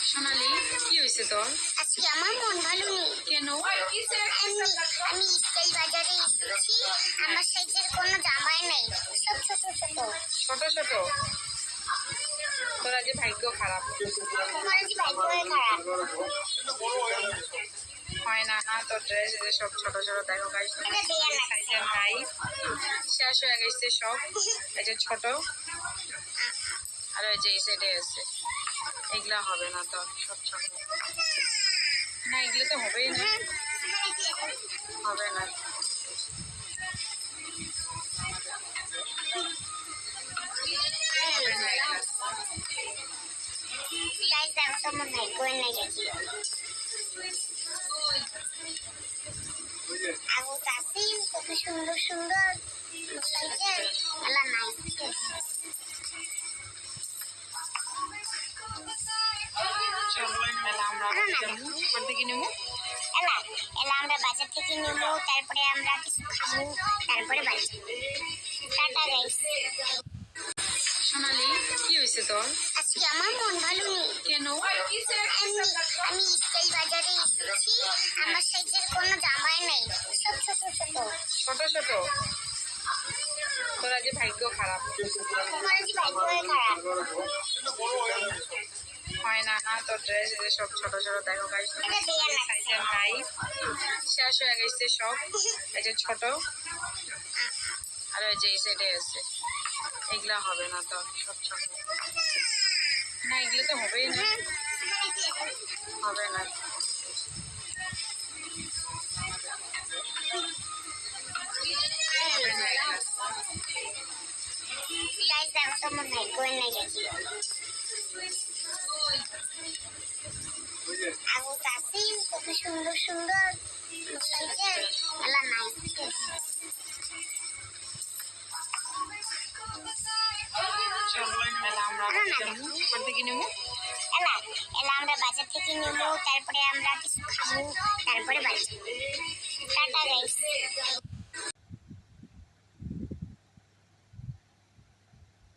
সোনালি, কি হয়েছে তোর? আজকে আমার মন ভালো নেই। কেন? আমি স্টাইল বাজারে এসেছি, আমার সাইজের কোনো জামাই নেই, সব ছোট ছোট। ছোট ছোট? তোর আজ ভাগ্য খারাপ। তোমার যে ভাগ্যই খারাপ। হয় না না, তোর ড্রেস সব ছোট ছোট। দেখো গাইস, এটা দেয়া লাগছে। সাইজের নাই, শেষ হয়ে গেছে সব। এই যে ছোট, আর ওই যে এই সাইডে আছে। এগুলা হবে না তোর, সব ছোট। না, এগুলো তো হবেই না, হবে না। হবে না এগুলা। গাইস দেখো তোমার ভাগ্যই নেই দেখি। আবু কাসিম কত সুন্দর সুন্দর সাইজের এলা নাই। এলা এলা আমরা বাজার থেকে নেবো, তারপরে আমরা কিছু খাবো, তারপরে বাড়ি যাবো। Tata guys. সোনালি, কি হয়েছে তোর? আজকে আমার মন ভালো নেই। কেন? আমি স্টাইল বাজারে এসেছি, আমার সাইজের কোনো জামাই নেই, সব ছোট ছোট। ছোট ছোট? তোর আজ ভাগ্য খারাপ। তোমার যে ভাগ্যই খারাপ। হয় না না, তোর ড্রেস সব ছোট ছোট। দেখো গাইস, এটা দেয়া লাগছে। সাইজের নাই, শেষ হয়ে গেছে সব। এই যে ছোট, আর ওই যে এই সাইডে আছে। এগুলা হবে না তোর, সব ছোট। না, এগুলো তো হবেই না, হবে না। হবে না এগুলা। গাইস দেখো তোমার ভাগ্যই নেই দেখি। আবু কাসিম কত সুন্দর সুন্দর সাইজের এলা নাই। এলা এলা আমরা বাজার থেকে নেবো, তারপরে আমরা কিছু খাবো, তারপরে বাড়ি যাবো। Tata guys.